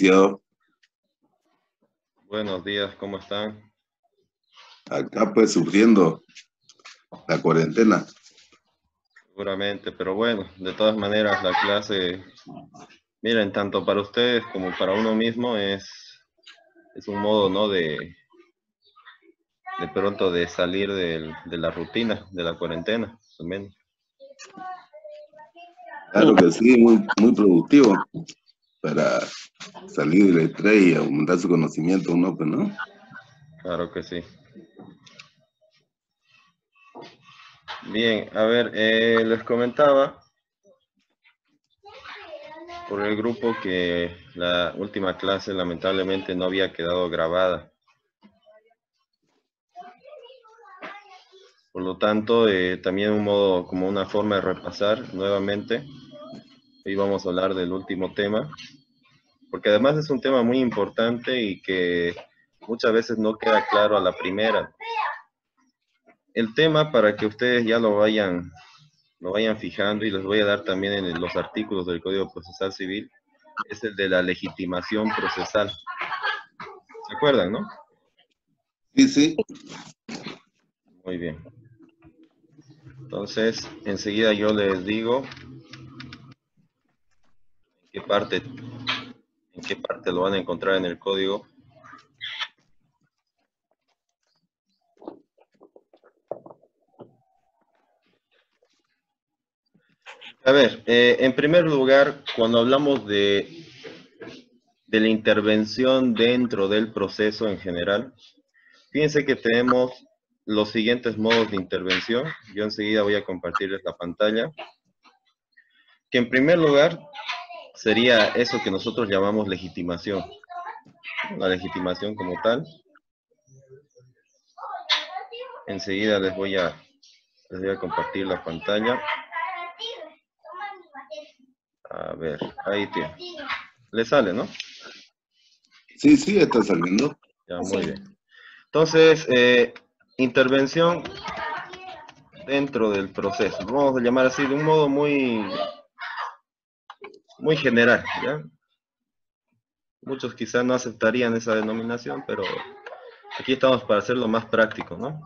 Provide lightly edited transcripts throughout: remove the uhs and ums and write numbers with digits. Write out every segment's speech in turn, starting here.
Mauricio, Buenos días, ¿cómo están? acá pues sufriendo la cuarentena. Seguramente, pero bueno, de todas maneras la clase, miren, tanto para ustedes como para uno mismo es un modo, ¿no? De pronto de salir de la rutina, de la cuarentena, también. Claro que sí, muy productivo para salir del estrés y aumentar su conocimiento, ¿no? Pues, ¿no? Claro que sí. Bien, a ver, les comentaba por el grupo que la última clase lamentablemente no había quedado grabada. Por lo tanto, también un modo, como una forma de repasar nuevamente. Hoy vamos a hablar del último tema, porque además es un tema muy importante y que muchas veces no queda claro a la primera. El tema, para que ustedes ya lo vayan fijando, y les voy a dar también en los artículos del Código Procesal Civil, es el de la legitimación procesal. ¿Se acuerdan, no? Sí, sí. Muy bien. Entonces, enseguida yo les digo en qué parte lo van a encontrar en el código. A ver, en primer lugar, cuando hablamos de la intervención dentro del proceso en general, fíjense que tenemos los siguientes modos de intervención. Yo enseguida voy a compartirles la pantalla. Que en primer lugar sería eso que nosotros llamamos legitimación. La legitimación como tal. Enseguida les voy a compartir la pantalla. A ver, ahí tiene. Le sale, ¿no? Sí, sí, está saliendo. Ya, muy bien. Entonces, intervención dentro del proceso. Vamos a llamar así de un modo muy general, ¿ya? Muchos quizás no aceptarían esa denominación, pero aquí estamos para hacerlo más práctico, ¿no?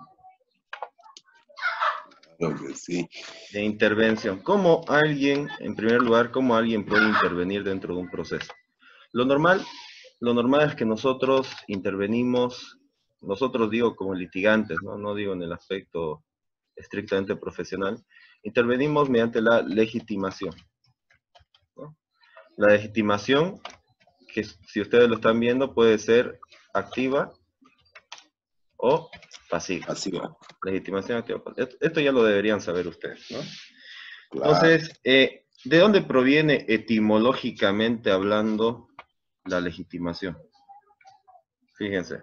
Claro que sí. De intervención. ¿Cómo alguien, en primer lugar, cómo alguien puede intervenir dentro de un proceso? Lo normal es que nosotros intervenimos, nosotros digo como litigantes, ¿no? No digo en el aspecto estrictamente profesional, intervenimos mediante la legitimación, ¿no? La legitimación, que si ustedes lo están viendo, puede ser activa o pasiva. Así va. Legitimación activa. Esto ya lo deberían saber ustedes, ¿no? Claro. Entonces, ¿de dónde proviene etimológicamente hablando la legitimación? Fíjense.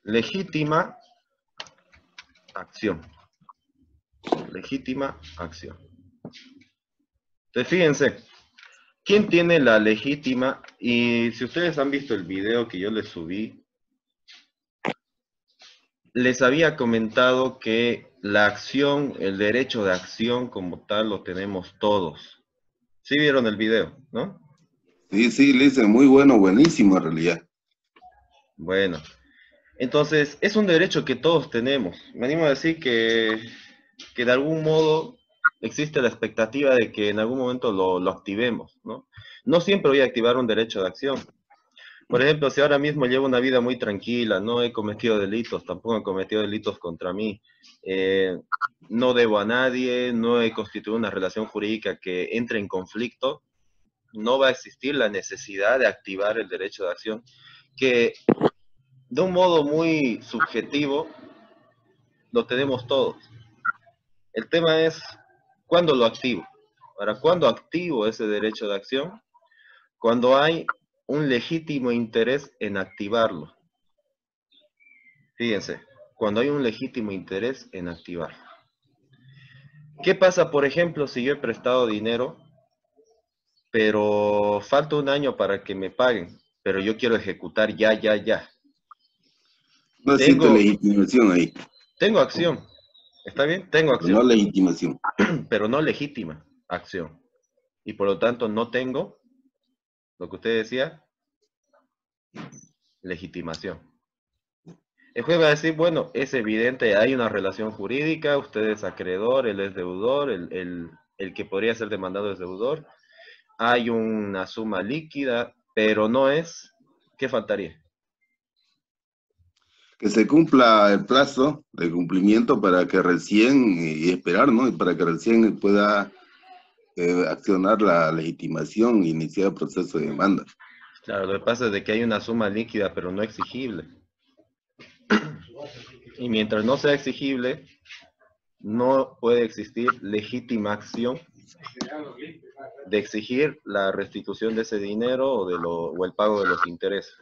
Legítima acción. Legítima acción. Entonces, fíjense, ¿quién tiene la legítima? Y si ustedes han visto el video que yo les subí, les había comentado que la acción, el derecho de acción como tal, lo tenemos todos. ¿Sí vieron el video, no? Sí, sí, le dice muy bueno, buenísimo en realidad. Bueno, entonces es un derecho que todos tenemos. Me animo a decir que de algún modo existe la expectativa de que en algún momento lo activemos, ¿no? No siempre voy a activar un derecho de acción. Por ejemplo, si ahora mismo llevo una vida muy tranquila, no he cometido delitos, tampoco he cometido delitos contra mí, no debo a nadie, no he constituido una relación jurídica que entre en conflicto, no va a existir la necesidad de activar el derecho de acción, que de un modo muy subjetivo lo tenemos todos. El tema es cuándo lo activo. ¿Para cuándo activo ese derecho de acción? Cuando hay un legítimo interés en activarlo. Fíjense, cuando hay un legítimo interés en activarlo. ¿Qué pasa, por ejemplo, si yo he prestado dinero, pero falta un año para que me paguen, pero yo quiero ejecutar ya? No existe Tengo, legitimación ahí, tengo acción, ¿está bien? Tengo pero no acción, legitimación. pero no legítima acción. Y por lo tanto no tengo Lo que usted decía, legitimación. El juez va a decir, bueno, es evidente, hay una relación jurídica, usted es acreedor, él es deudor, el que podría ser demandado es deudor, hay una suma líquida, pero no es, ¿qué faltaría? Que se cumpla el plazo de cumplimiento para que recién, y esperar, ¿no? Y para que recién pueda accionar la legitimación e iniciar el proceso de demanda. Claro, lo que pasa es de que hay una suma líquida, pero no exigible. Y mientras no sea exigible, no puede existir legitimación de exigir la restitución de ese dinero o el pago de los intereses.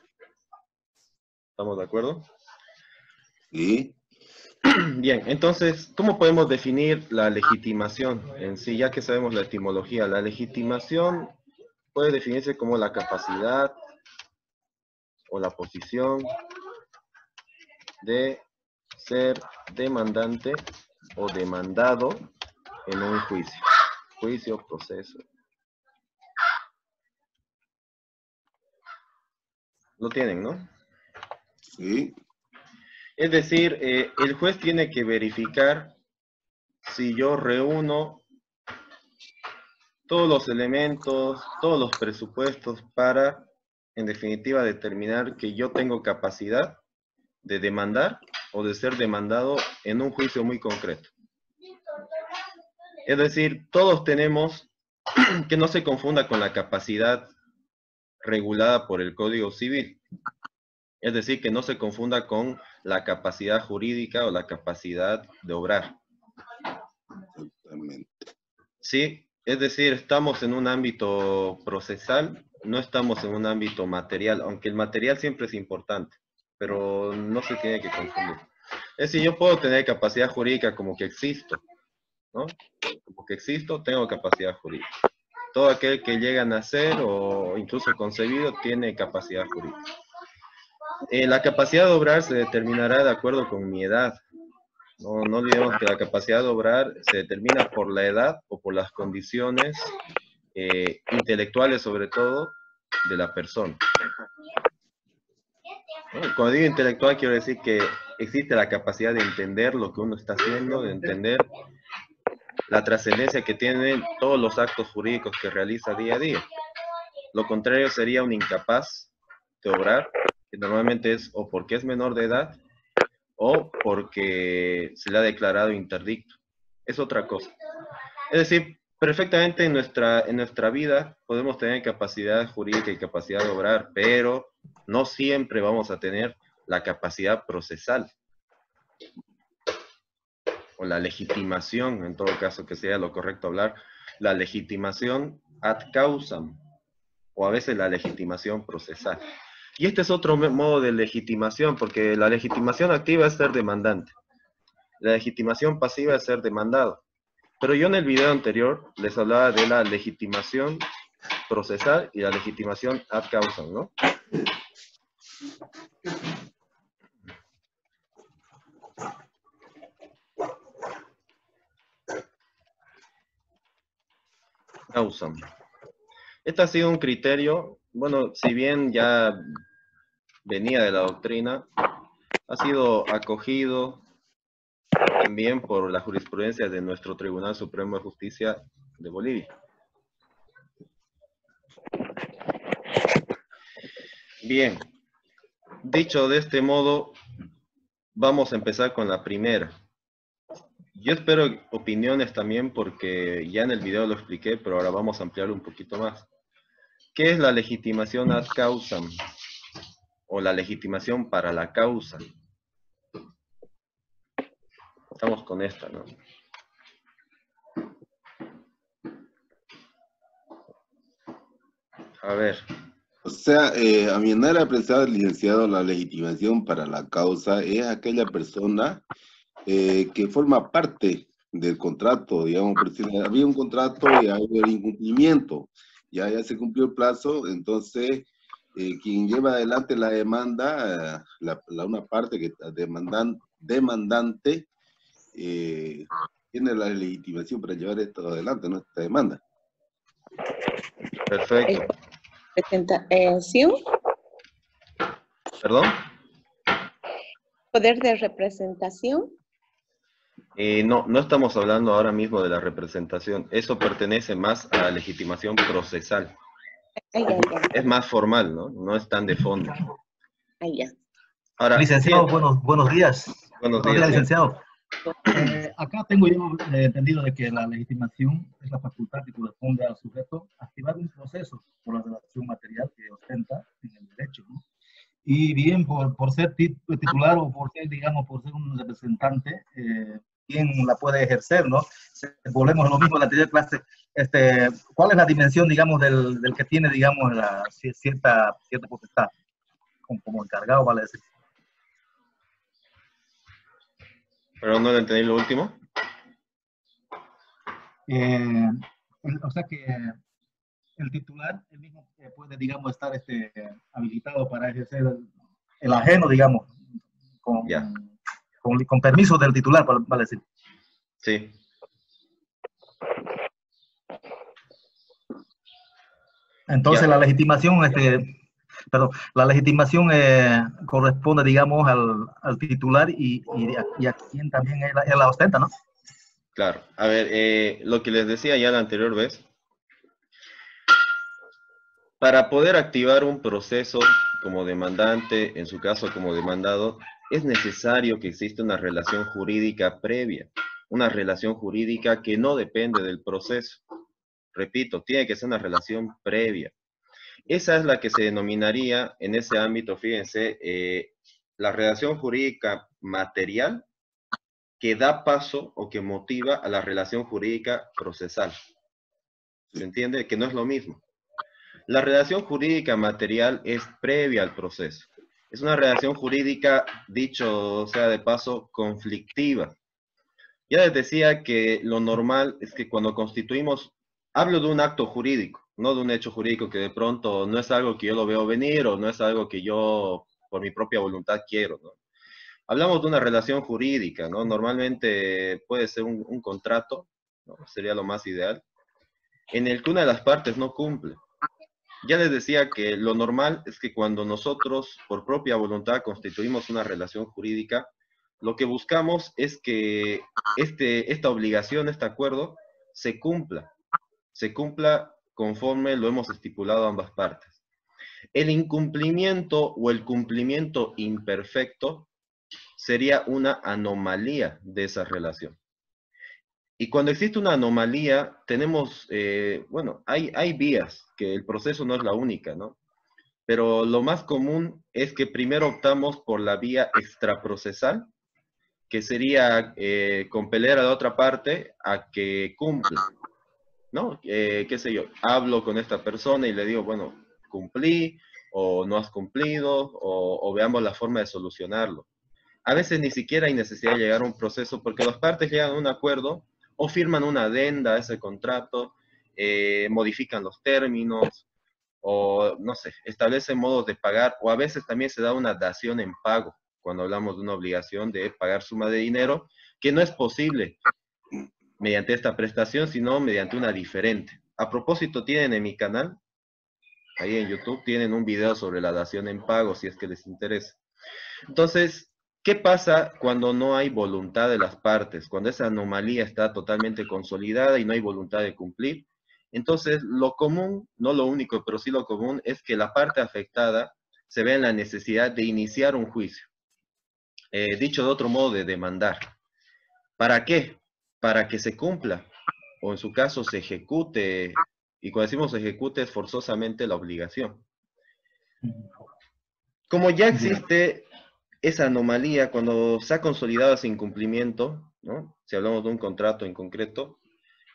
¿Estamos de acuerdo? ¿Sí? Bien, entonces, ¿cómo podemos definir la legitimación en sí? Ya que sabemos la etimología, la legitimación puede definirse como la capacidad o la posición de ser demandante o demandado en un juicio. Juicio, proceso. Lo tienen, ¿no? Sí. Es decir, el juez tiene que verificar si yo reúno todos los elementos, todos los presupuestos para, en definitiva, determinar que yo tengo capacidad de demandar o de ser demandado en un juicio muy concreto. Es decir, todos tenemos, que no se confunda con la capacidad regulada por el Código Civil. Es decir, que no se confunda con la capacidad jurídica o la capacidad de obrar. Exactamente. Sí, es decir, estamos en un ámbito procesal, no estamos en un ámbito material, aunque el material siempre es importante, pero no se tiene que confundir. Es decir, yo puedo tener capacidad jurídica como que existo, ¿no? Como que existo, tengo capacidad jurídica. Todo aquel que llega a nacer o incluso concebido tiene capacidad jurídica. La capacidad de obrar se determinará de acuerdo con mi edad. No olvidemos que la capacidad de obrar se determina por la edad o por las condiciones intelectuales, sobre todo, de la persona. Cuando digo intelectual, quiero decir que existe la capacidad de entender lo que uno está haciendo, de entender la trascendencia que tienen todos los actos jurídicos que realiza día a día. Lo contrario sería un incapaz de obrar, que normalmente es o porque es menor de edad o porque se le ha declarado interdicto. Es otra cosa. Es decir, perfectamente en nuestra vida podemos tener capacidad jurídica y capacidad de obrar, pero no siempre vamos a tener la capacidad procesal o la legitimación, en todo caso que sea lo correcto hablar, la legitimación ad causam o a veces la legitimación procesal. Y este es otro modo de legitimación, porque la legitimación activa es ser demandante. La legitimación pasiva es ser demandado. Pero yo en el video anterior les hablaba de la legitimación procesal y la legitimación ad causam, ¿no? Causam. Este ha sido un criterio, bueno, si bien ya venía de la doctrina, ha sido acogido también por la jurisprudencia de nuestro Tribunal Supremo de Justicia de Bolivia. Bien, dicho de este modo, vamos a empezar con la primera. Yo espero opiniones también porque ya en el video lo expliqué, pero ahora vamos a ampliar un poquito más. ¿Qué es la legitimación ad causam? O la legitimación para la causa. Estamos con esta, ¿no? A ver. O sea, a mi manera de apreciar, licenciado, la legitimación para la causa es aquella persona que forma parte del contrato, digamos, por si había un contrato y había el incumplimiento, ya se cumplió el plazo, entonces quien lleva adelante la demanda, una parte que demandante, tiene la legitimación para llevar esto adelante, ¿no? Esta demanda. Perfecto. Representación, ¿Perdón? poder de representación. No, no estamos hablando ahora mismo de la representación. Eso pertenece más a la legitimación procesal. Ay, ya, ya. Es más formal, ¿no? No es tan de fondo. Ay, ya. Ahora, Licenciado, bien, buenos días. buenos Buenos días, días. licenciado. Acá tengo yo entendido de que la legitimación es la facultad que corresponde al sujeto activar un proceso por la relación material que ostenta en el derecho, ¿no? Y bien, por ser titular o por ser, digamos, por ser un representante, ¿quién la puede ejercer, no? Volvemos a lo mismo de la anterior clase. ¿Cuál es la dimensión, digamos, del que tiene, digamos, cierta potestad? Como encargado, vale decir. Pero no le entendí lo último. O sea que el titular, él mismo puede, digamos, estar habilitado para ejercer el ajeno, digamos, Ya, con permiso del titular, vale decir. sí. Entonces Ya. la legitimación, perdón, la legitimación corresponde, digamos, al titular y a quien también él la ostenta, ¿no? Claro. A ver, lo que les decía ya la anterior vez, para poder activar un proceso como demandante, en su caso como demandado, es necesario que exista una relación jurídica previa, una relación jurídica que no depende del proceso. Repito, tiene que ser una relación previa. Esa es la que se denominaría en ese ámbito, fíjense, la relación jurídica material que da paso o que motiva a la relación jurídica procesal. ¿Se entiende? Que no es lo mismo. La relación jurídica material es previa al proceso. Es una relación jurídica, dicho sea de paso, conflictiva. Ya les decía que lo normal es que cuando constituimos, hablo de un acto jurídico, no de un hecho jurídico que de pronto no es algo que yo lo veo venir o no es algo que yo por mi propia voluntad quiero, ¿no? Hablamos de una relación jurídica, ¿no? Normalmente puede ser un contrato, ¿no? Sería lo más ideal, en el que una de las partes no cumple. Ya les decía que lo normal es que cuando nosotros, por propia voluntad, constituimos una relación jurídica, lo que buscamos es que esta obligación, este acuerdo, se cumpla conforme lo hemos estipulado ambas partes. El incumplimiento o el cumplimiento imperfecto sería una anomalía de esa relación. Y cuando existe una anomalía, tenemos, bueno, hay vías, que el proceso no es la única, ¿no? Pero lo más común es que primero optamos por la vía extraprocesal, que sería compeler a la otra parte a que cumpla, ¿no? Qué sé yo, hablo con esta persona y le digo, bueno, cumplí o no has cumplido o veamos la forma de solucionarlo. A veces ni siquiera hay necesidad de llegar a un proceso porque las partes llegan a un acuerdo o firman una adenda a ese contrato, modifican los términos o, no sé, establecen modos de pagar o a veces también se da una dación en pago cuando hablamos de una obligación de pagar suma de dinero que no es posible mediante esta prestación, sino mediante una diferente. A propósito, tienen en mi canal, ahí en YouTube, tienen un video sobre la dación en pago si es que les interesa. Entonces, ¿qué pasa cuando no hay voluntad de las partes? Cuando esa anomalía está totalmente consolidada y no hay voluntad de cumplir. Entonces, lo común, no lo único, pero sí lo común, es que la parte afectada se ve en la necesidad de iniciar un juicio. Dicho de otro modo, de demandar. ¿Para qué? Para que se cumpla, o en su caso se ejecute, y cuando decimos ejecute es forzosamente la obligación. Como ya existe esa anomalía, cuando se ha consolidado ese incumplimiento, ¿no? Si hablamos de un contrato en concreto,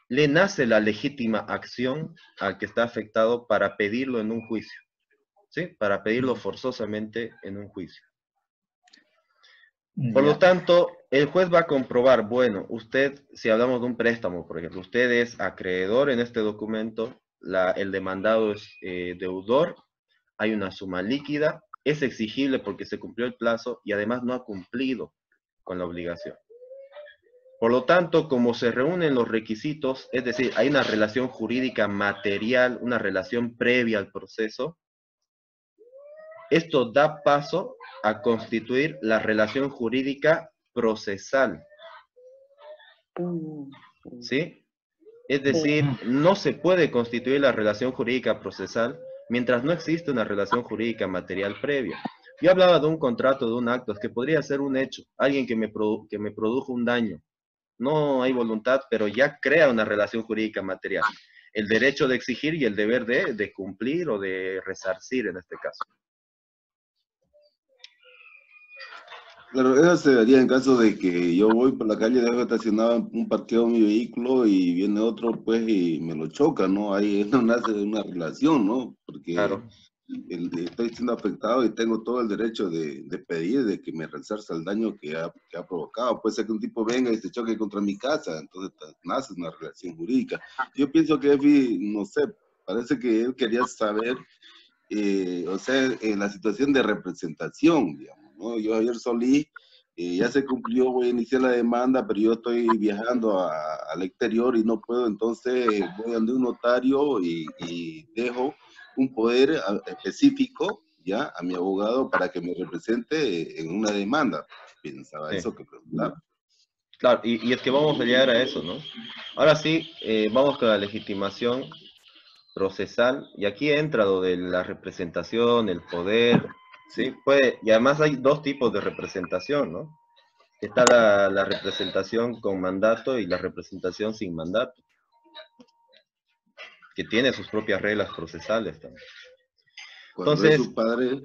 le nace la legítima acción al que está afectado para pedirlo en un juicio, ¿sí? Para pedirlo forzosamente en un juicio. Por lo tanto, el juez va a comprobar, bueno, usted, si hablamos de un préstamo, por ejemplo, usted es acreedor en este documento, el demandado es deudor, hay una suma líquida, es exigible porque se cumplió el plazo y además no ha cumplido con la obligación. Por lo tanto, como se reúnen los requisitos, es decir, hay una relación jurídica material, una relación previa al proceso, esto da paso a constituir la relación jurídica procesal, Mm, ¿sí? Es decir, no se puede constituir la relación jurídica procesal mientras no existe una relación jurídica material previa. Yo hablaba de un contrato, de un acto, que podría ser un hecho, alguien que me produjo un daño. No hay voluntad, pero ya crea una relación jurídica material. El derecho de exigir y el deber de cumplir o de resarcir en este caso. Claro, eso se daría en caso de que yo voy por la calle, dejo estacionado un parqueo mi vehículo y viene otro, pues, y me lo choca, ¿no? Ahí no nace una relación, ¿no? Porque Claro, estoy siendo afectado y tengo todo el derecho de pedir de que me resarza el daño que ha provocado. Puede ser que un tipo venga y se choque contra mi casa, entonces nace una relación jurídica. Yo pienso que Efi, no sé, parece que él quería saber, o sea, la situación de representación, digamos, ¿no? Yo ayer Solís, ya se cumplió, voy a iniciar la demanda, pero yo estoy viajando al exterior y no puedo, entonces voy a un notario y dejo un poder específico, ya, a mi abogado para que me represente en una demanda. Pensaba sí. eso que preguntaba. Claro, y es que vamos a llegar a eso, ¿no? Ahora sí, vamos con la legitimación procesal, y aquí entra lo de la representación, el poder, ¿sí? Sí. Y además hay dos tipos de representación, ¿no? Está la representación con mandato y la representación sin mandato, que tiene sus propias reglas procesales también. Cuando es Entonces, su padre,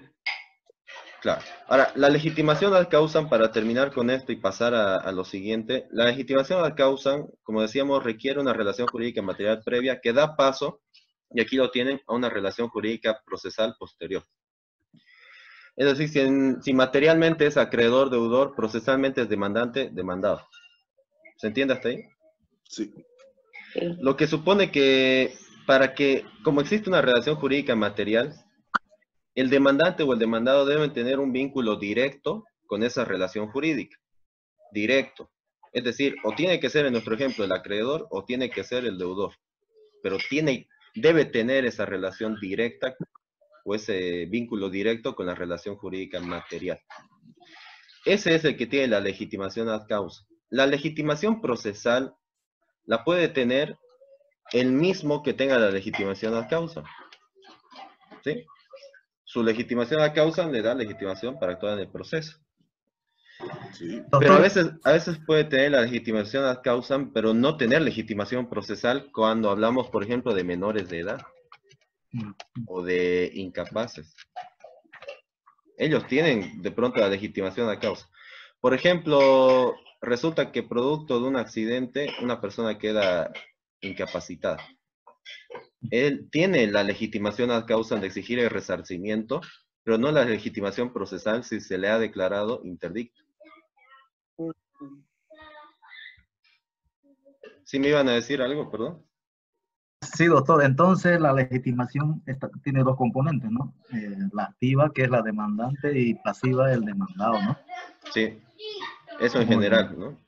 claro. Ahora, la legitimación ad causam, para terminar con esto y pasar a lo siguiente, la legitimación ad causam, como decíamos, requiere una relación jurídica material previa que da paso, y aquí lo tienen, a una relación jurídica procesal posterior. Es decir, si materialmente es acreedor, deudor, procesalmente es demandante, demandado. ¿Se entiende hasta ahí? sí. sí. Lo que supone que, como existe una relación jurídica material, el demandante o el demandado deben tener un vínculo directo con esa relación jurídica. Directo. Es decir, o tiene que ser, en nuestro ejemplo, el acreedor o tiene que ser el deudor. Pero debe tener esa relación directa o ese vínculo directo con la relación jurídica material. Ese es el que tiene la legitimación ad causa. La legitimación procesal la puede tener el mismo que tenga la legitimación ad causa. ¿Sí? Su legitimación ad causa le da legitimación para actuar en el proceso. Sí. Pero a Doctor, veces puede tener la legitimación ad causam, pero no tener legitimación procesal cuando hablamos, por ejemplo, de menores de edad o de incapaces. Ellos tienen de pronto la legitimación ad causa. Por ejemplo, resulta que producto de un accidente, una persona queda incapacitada. Él tiene la legitimación ad causam de exigir el resarcimiento, pero no la legitimación procesal si se le ha declarado interdicto. Mm, ¿Sí me iban a decir algo, perdón? sí, doctor. Entonces, la legitimación tiene dos componentes, ¿no? La activa, que es la demandante, y pasiva, el demandado, ¿no? Sí, eso en Muy bien. general, ¿no?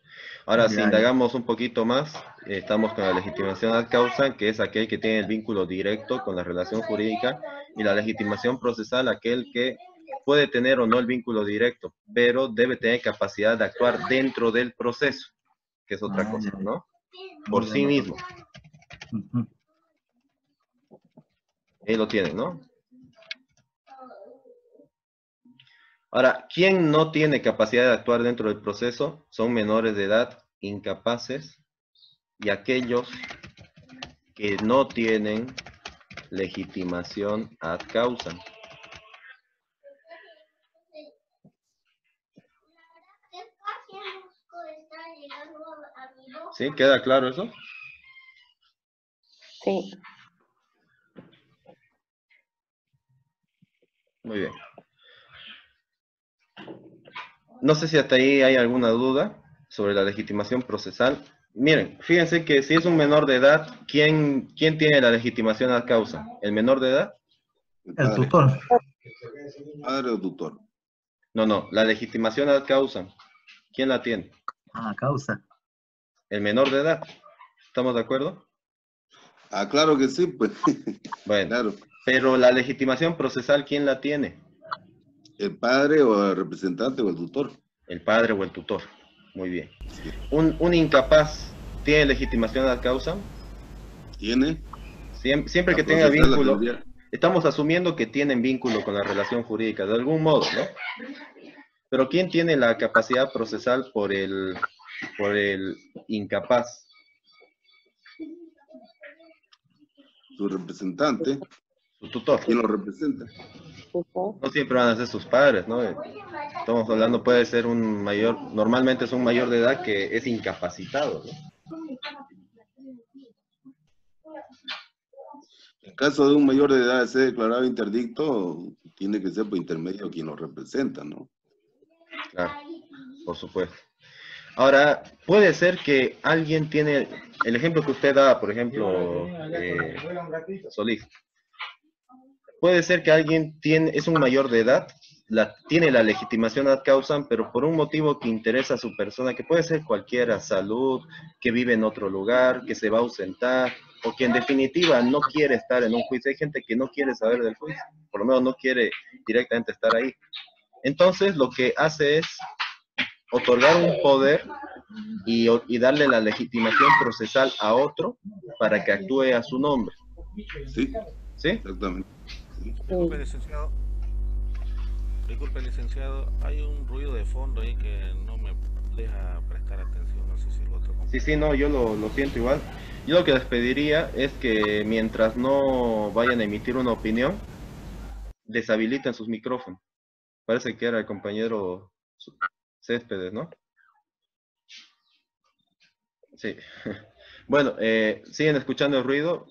Ahora, si Ya, ya. indagamos un poquito más, estamos con la legitimación ad causa, que es aquel que tiene el vínculo directo con la relación jurídica, y la legitimación procesal, aquel que puede tener o no el vínculo directo, pero debe tener capacidad de actuar dentro del proceso, que es otra Ah, cosa, ya, ya. ¿no? Por Muy bien, sí doctor. mismo. Ujú. Ahí lo tienen, ¿no? Ahora, ¿quién no tiene capacidad de actuar dentro del proceso? Son menores de edad, incapaces, y aquellos que no tienen legitimación ad causa. ¿Sí? ¿Queda claro eso? sí. Muy bien. No sé si hasta ahí hay alguna duda sobre la legitimación procesal. Miren, fíjense que si es un menor de edad, ¿quién tiene la legitimación ad causa? ¿El menor de edad? El El padre. tutor. Padre o tutor. No, la legitimación ad causa, ¿quién la tiene? Ah, causa. el menor de edad. ¿Estamos de acuerdo? Ah, claro que sí, pues. Bueno, Claro. pero la legitimación procesal, ¿quién la tiene? El padre o el representante o el tutor. El padre o el tutor. Muy bien. Sí. Un incapaz tiene legitimación ad causa. ¿Tiene? Siempre La que tenga procesal la vínculo, tendría. estamos asumiendo que tienen vínculo con la relación jurídica, de algún modo, ¿no? Pero ¿quién tiene la capacidad procesal por el incapaz? Su representante. Su tutor. ¿Quién lo representa? Tutor. No siempre van a ser sus padres, ¿no? Estamos hablando, puede ser un mayor, normalmente es un mayor de edad que es incapacitado, ¿no? En caso de un mayor de edad de ser declarado interdicto, tiene que ser por intermedio quien lo representa, ¿no? Claro, por supuesto. Ahora, puede ser que alguien tiene, el ejemplo que usted da, por ejemplo, Solís, puede ser que alguien es un mayor de edad, tiene la legitimación ad causam, pero por un motivo que interesa a su persona, que puede ser cualquiera, salud, que vive en otro lugar, que se va a ausentar, o que en definitiva no quiere estar en un juicio. Hay gente que no quiere saber del juicio, por lo menos no quiere directamente estar ahí. Entonces, lo que hace es otorgar un poder y darle la legitimación procesal a otro para que actúe a su nombre. Sí, ¿Sí? exactamente. Sí. Disculpe, licenciado. Disculpe, licenciado. Hay un ruido de fondo ahí que no me deja prestar atención. No sé si el otro compañero. Sí, no, yo lo siento igual. Yo lo que les pediría es que mientras no vayan a emitir una opinión, deshabiliten sus micrófonos. Parece que era el compañero Céspedes, ¿no? Sí. Bueno, ¿siguen escuchando el ruido?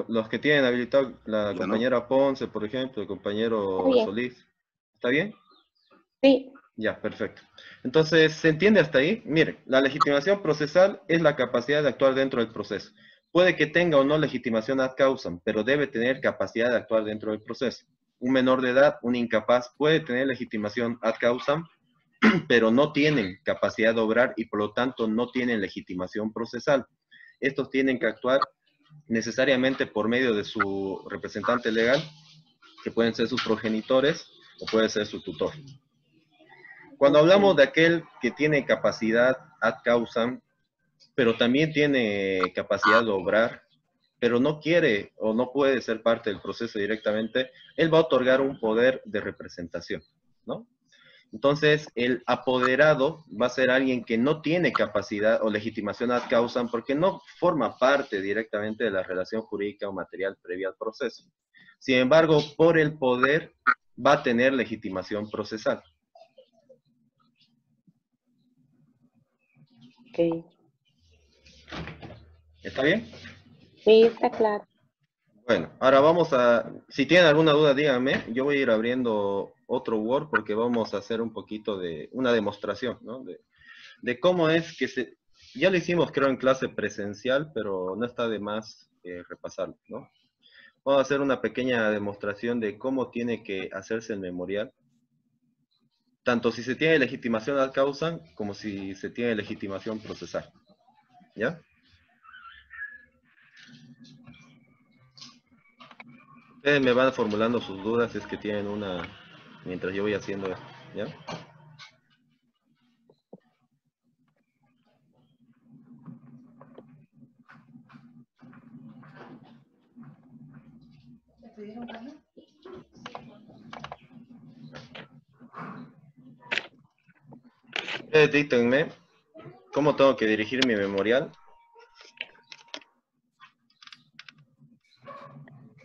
Los que tienen habilitado, la Ya compañera Ponce, por ejemplo, el compañero Está bien. Solís. ¿Está bien? Sí, Ya, perfecto. Entonces, ¿se entiende hasta ahí? Mire, la legitimación procesal es la capacidad de actuar dentro del proceso. Puede que tenga o no legitimación ad causam, pero debe tener capacidad de actuar dentro del proceso. Un menor de edad, un incapaz, puede tener legitimación ad causam, pero no tienen capacidad de obrar y por lo tanto no tienen legitimación procesal. Estos tienen que actuar necesariamente por medio de su representante legal, que pueden ser sus progenitores o puede ser su tutor. Cuando hablamos de aquel que tiene capacidad ad causam, pero también tiene capacidad de obrar, pero no quiere o no puede ser parte del proceso directamente, él va a otorgar un poder de representación, ¿no? Entonces, el apoderado va a ser alguien que no tiene capacidad o legitimación ad causam porque no forma parte directamente de la relación jurídica o material previa al proceso. Sin embargo, por el poder va a tener legitimación procesal. ok. ¿Está bien? Sí, está claro. Bueno, ahora vamos a, si tienen alguna duda, díganme. Yo voy a ir abriendo otro Word porque vamos a hacer un poquito de una demostración, ¿no? De cómo es que ya lo hicimos creo en clase presencial, pero no está de más repasarlo, ¿no? Vamos a hacer una pequeña demostración de cómo tiene que hacerse el memorial, tanto si se tiene legitimación ad causam como si se tiene legitimación procesal, ¿ya? Ustedes me van formulando sus dudas si es que tienen una, mientras yo voy haciendo esto, ¿ya? Ustedes díctenme cómo tengo que dirigir mi memorial.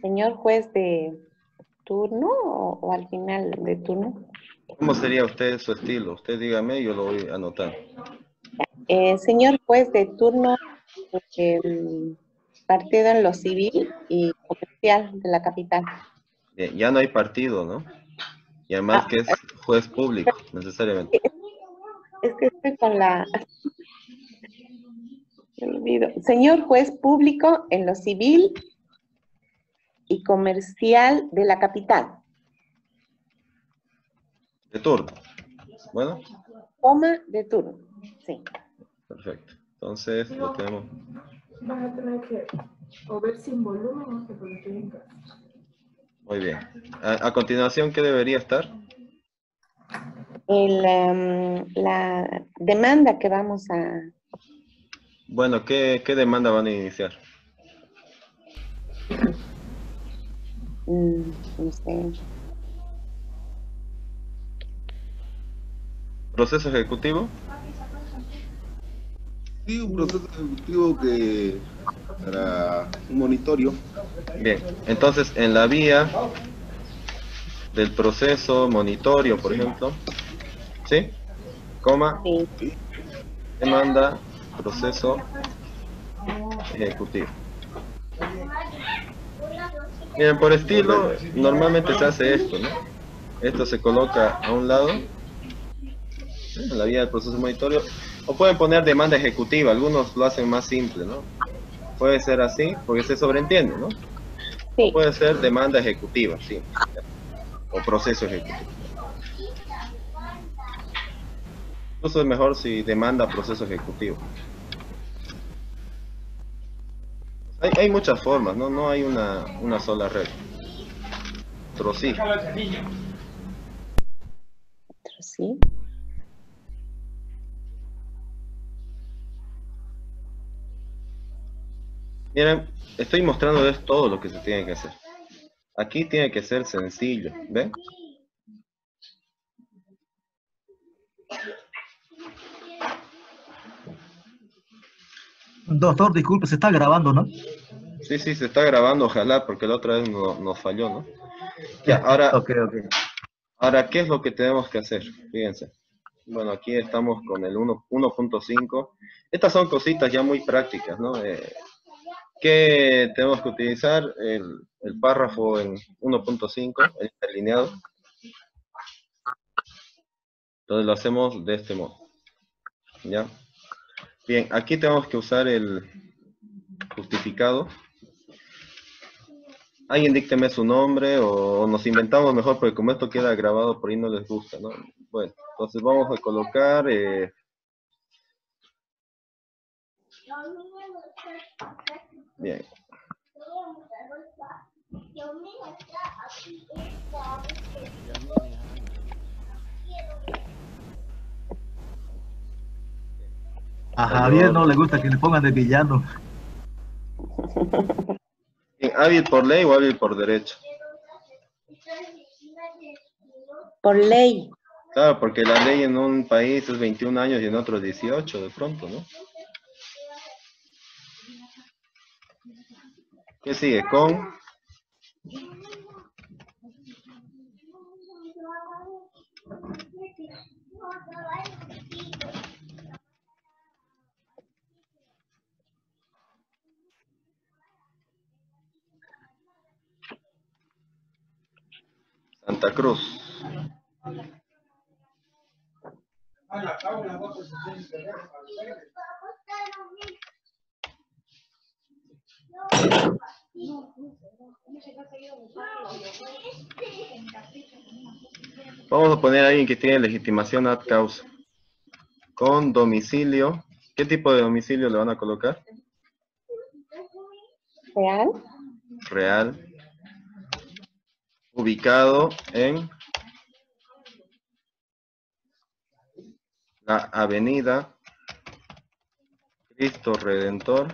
Señor juez de turno o al final de turno. ¿Cómo sería usted su estilo? Usted dígame y yo lo voy anotando. Señor juez de turno, partido en lo civil y comercial de la capital. Bien, ya no hay partido, ¿no? Y además Ah, que es juez público, necesariamente. es que estoy con la... Me olvido. Señor juez público en lo civil y comercial de la capital. De turno. Bueno, Coma de turno. Sí. Perfecto. Entonces, lo tenemos. Vas a tener que o ver sin volumen o que lo tengas. Muy bien. A continuación, ¿qué debería estar? La demanda que vamos a... Bueno, ¿qué demanda van a iniciar? no sé. ¿Proceso ejecutivo? Sí, un proceso ejecutivo que para un monitorio. Bien, entonces en la vía del proceso monitorio, por ejemplo, ¿sí? Coma, Sí. demanda, proceso ejecutivo. Miren, por estilo, normalmente se hace esto, ¿no? Esto se coloca a un lado, en la vía del proceso monitorio, o pueden poner demanda ejecutiva, algunos lo hacen más simple, ¿no? Puede ser así, porque se sobreentiende, ¿no? Sí. O puede ser demanda ejecutiva, sí, o proceso ejecutivo. Incluso es mejor si demanda proceso ejecutivo. Hay muchas formas, ¿no? No hay una sola red. Pero sí. Sí. Miren, estoy mostrándoles todo lo que se tiene que hacer. Aquí tiene que ser sencillo, ¿ven? Doctor, disculpe, se está grabando, ¿no? Sí, se está grabando, ojalá, porque la otra vez nos falló, ¿no? Ya, ahora, Ok. ahora, ¿qué es lo que tenemos que hacer? Fíjense. Bueno, aquí estamos con el 1.5. Estas son cositas ya muy prácticas, ¿no? ¿Qué tenemos que utilizar? El párrafo en 1.5, el interlineado. Entonces lo hacemos de este modo. ¿Ya? Bien, aquí tenemos que usar el justificado. Alguien dícteme su nombre o nos inventamos mejor, porque como esto queda grabado por ahí no les gusta, ¿no? Bueno, entonces vamos a colocar... Bien. A Javier no le gusta que le pongan de villano. Bien, ¿hábil por ley o hábil por derecho? Por ley. Claro, porque la ley en un país es 21 años y en otro 18, de pronto, ¿no? ¿Qué sigue? Con... Santa Cruz. Vamos a poner a alguien que tiene legitimación ad causa. Con domicilio. ¿Qué tipo de domicilio le van a colocar? Real. Real. Ubicado en la avenida Cristo Redentor,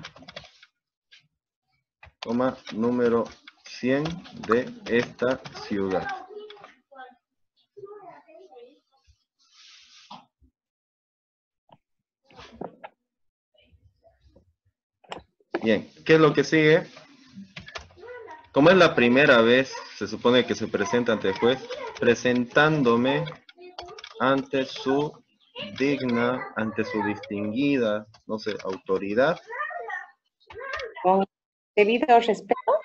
coma, número 100 de esta ciudad. Bien, ¿qué es lo que sigue? Como es la primera vez, se supone que se presenta ante el juez, presentándome ante su digna, ante su distinguida, no sé, autoridad. Con debido respeto.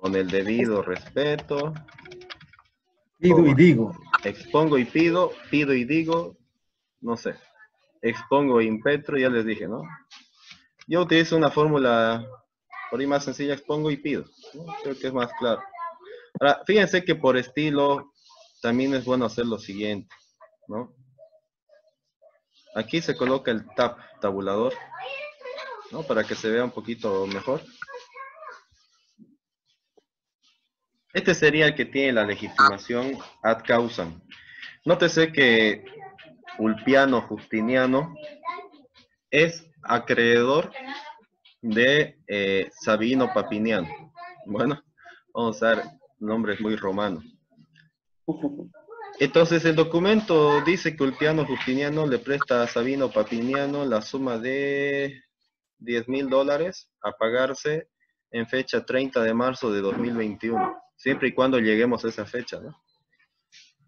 Con el debido respeto. Pido y digo. Expongo y pido y digo, no sé. Expongo e impetro, ya les dije, ¿no? Yo utilizo una fórmula por ahí más sencilla, expongo y pido, ¿no? Creo que es más claro. Ahora, fíjense que por estilo también es bueno hacer lo siguiente, ¿no? Aquí se coloca el tabulador, ¿no? Para que se vea un poquito mejor. Este sería el que tiene la legitimación ad causam. Nótese que Ulpiano Justiniano es acreedor de Sabino Papiniano. Bueno, vamos a usar nombres muy romanos. Entonces el documento dice que Ulpiano Justiniano le presta a Sabino Papiniano la suma de $10,000 a pagarse en fecha 30 de marzo de 2021, siempre y cuando lleguemos a esa fecha, ¿no?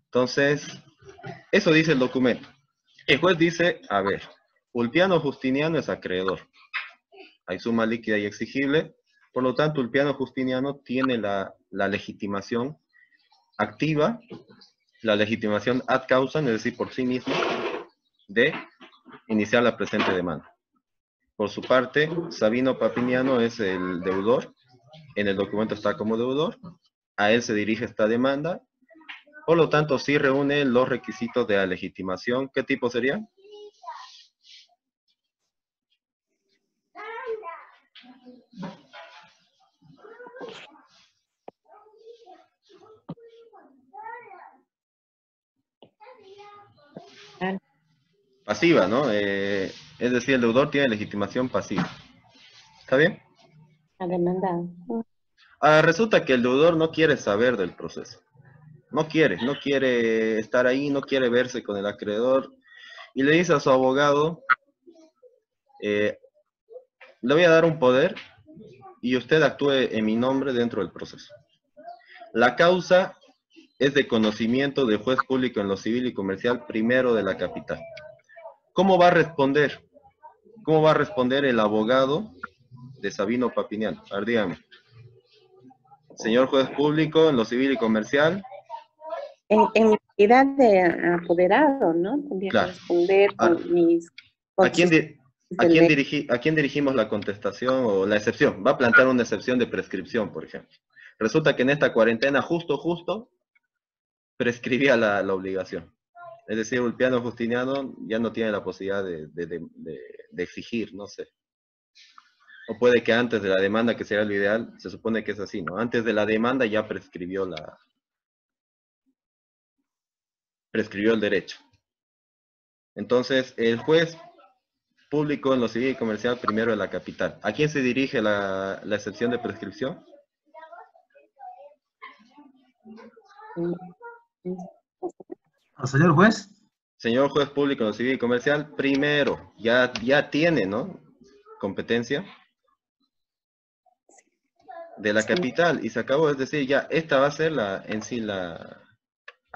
Entonces, eso dice el documento. El juez dice, a ver, Ulpiano Justiniano es acreedor. Hay suma líquida y exigible, por lo tanto, Ulpiano Justiniano tiene la legitimación activa, la legitimación ad causam, es decir, por sí mismo, de iniciar la presente demanda. Por su parte, Sabino Papiniano es el deudor, en el documento está como deudor, a él se dirige esta demanda, por lo tanto, sí reúne los requisitos de la legitimación. ¿Qué tipo sería? Pasiva, ¿no? Es decir, el deudor tiene legitimación pasiva. ¿Está bien? La demandada. Resulta que el deudor no quiere saber del proceso. No quiere estar ahí, no quiere verse con el acreedor. Y le dice a su abogado, le voy a dar un poder y usted actúe en mi nombre dentro del proceso. La causa es de conocimiento del juez público en lo civil y comercial primero de la capital. ¿Cómo va a responder? ¿Cómo va a responder el abogado de Sabino Papiniano? A ver, dígame. Señor juez público en lo civil y comercial. En mi calidad de apoderado, ¿no? Tendría Claro. que responder con mis... ¿A quién dirigimos la contestación o la excepción? Va a plantear una excepción de prescripción, por ejemplo. Resulta que en esta cuarentena justo prescribía la obligación. Es decir, Ulpiano Justiniano ya no tiene la posibilidad de exigir, no sé. O puede que antes de la demanda, que sería lo ideal, se supone que es así, ¿no? Antes de la demanda ya prescribió el derecho. Entonces, el juez público en lo civil y comercial primero de la capital. ¿A quién se dirige la excepción de prescripción? ¿Al señor juez? Señor juez público en lo civil y comercial, primero, ya tiene, ¿no? Competencia de la capital y se acabó, es decir, ya esta va a ser a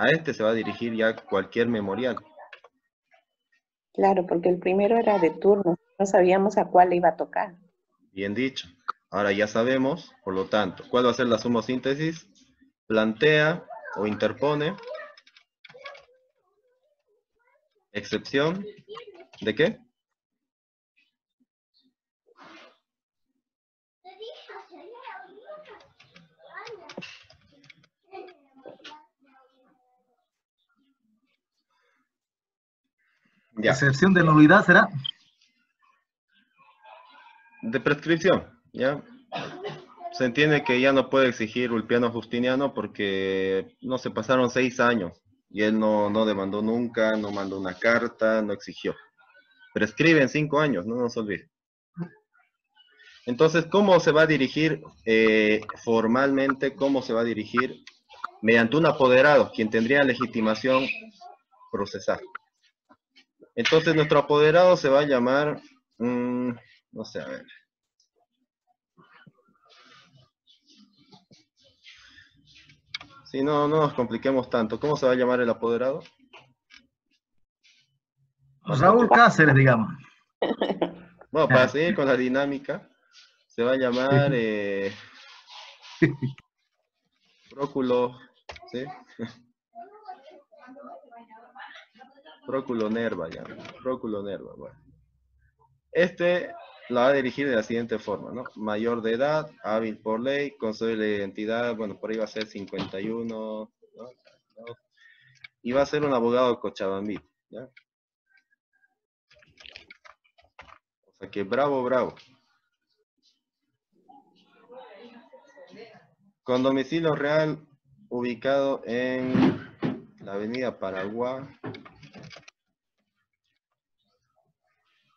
este se va a dirigir ya cualquier memorial. Claro, porque el primero era de turno, no sabíamos a cuál le iba a tocar. Bien dicho. Ahora ya sabemos, por lo tanto, ¿cuál va a ser la suma síntesis? Plantea o interpone excepción ¿de qué? Ya. ¿Excepción de nulidad será? De prescripción, ¿ya? Se entiende que ya no puede exigir Ulpiano Justiniano porque no se pasaron 6 años y él no demandó nunca, no mandó una carta, no exigió. Prescribe en 5 años, no nos olvide. Entonces, ¿cómo se va a dirigir formalmente? ¿Cómo se va a dirigir? Mediante un apoderado, quien tendría legitimación procesal. Entonces, nuestro apoderado se va a llamar, no sé, a ver. Si no nos compliquemos tanto, ¿cómo se va a llamar el apoderado? Raúl Cáceres, digamos. Bueno, para seguir con la dinámica, se va a llamar Próculo, ¿sí? Próculo Nerva, ya. Próculo Nerva, bueno. Este la va a dirigir de la siguiente forma, ¿no? Mayor de edad, hábil por ley, con cédula de identidad, bueno, por ahí va a ser 51, ¿no? Y va a ser un abogado cochabambí, ¿ya? Que bravo, bravo. Con domicilio real ubicado en la avenida Paraguay,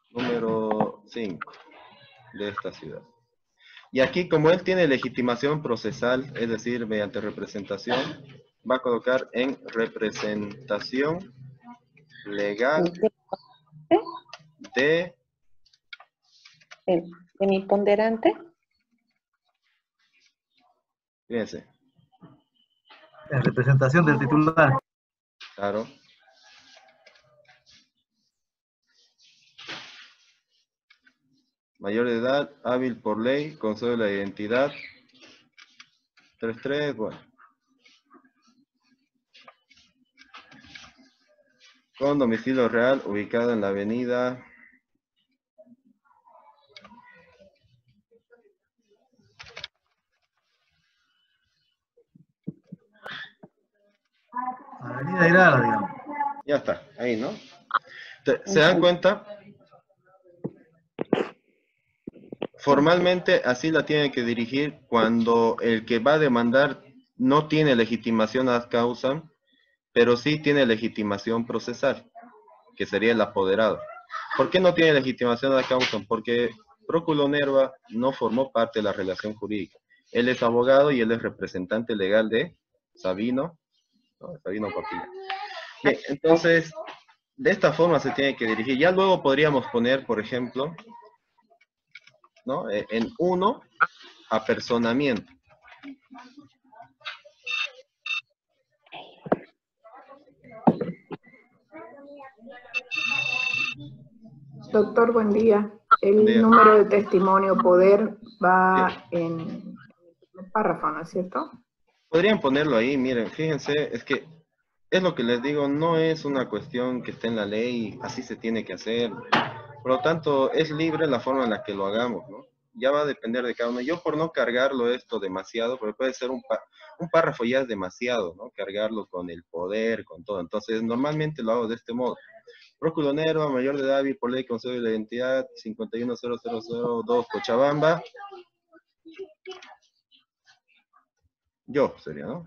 número 5 de esta ciudad. Y aquí, como él tiene legitimación procesal, es decir, mediante representación, va a colocar en representación legal de mi ponderante. Fíjense. En representación del titular. Claro. Mayor de edad, hábil por ley, con cédula de identidad. 33, bueno. Con domicilio real, ubicado en la avenida Avenida Irala, digamos. Ya está, ahí, ¿no? ¿Se dan cuenta? Formalmente así la tiene que dirigir cuando el que va a demandar no tiene legitimación ad causa, pero sí tiene legitimación procesal, que sería el apoderado. ¿Por qué no tiene legitimación ad causa? Porque Próculo Nerva no formó parte de la relación jurídica. Él es abogado y él es representante legal de Sabino, ¿no? Sabino Papilla. Bien, entonces, de esta forma se tiene que dirigir. Ya luego podríamos poner, por ejemplo, ¿no? En 1, apersonamiento. Doctor, buen día. El Buen día. número de testimonio poder va en el párrafo, ¿no es cierto? Podrían ponerlo ahí, miren, fíjense, es que es lo que les digo, no es una cuestión que esté en la ley, así se tiene que hacer. Por lo tanto, es libre la forma en la que lo hagamos, ¿no? Ya va a depender de cada uno. Yo por no cargarlo esto demasiado, porque puede ser un párrafo ya es demasiado, ¿no? Cargarlo con el poder, con todo. Entonces, normalmente lo hago de este modo. Próculo Nerva, mayor de edad, por ley, con cédula de identidad, 5100002, Cochabamba. Yo sería, ¿no?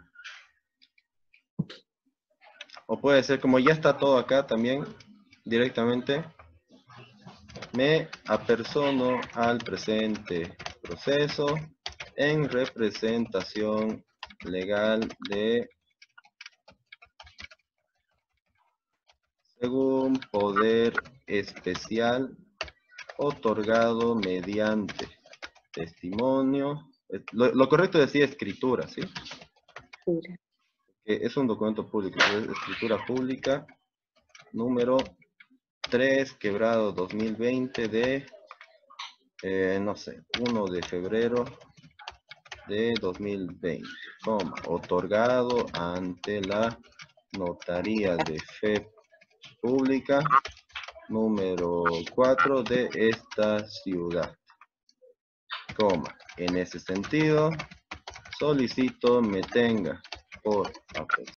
O puede ser, como ya está todo acá también, directamente, me apersono al presente proceso en representación legal de según poder especial otorgado mediante testimonio. Lo correcto es decir escritura, ¿sí? Que es un documento público, es escritura pública, número 3, quebrado 2020 de, no sé, 1 de febrero de 2020, otorgado ante la Notaría de Fe Pública, número 4 de esta ciudad, en ese sentido, solicito me tenga por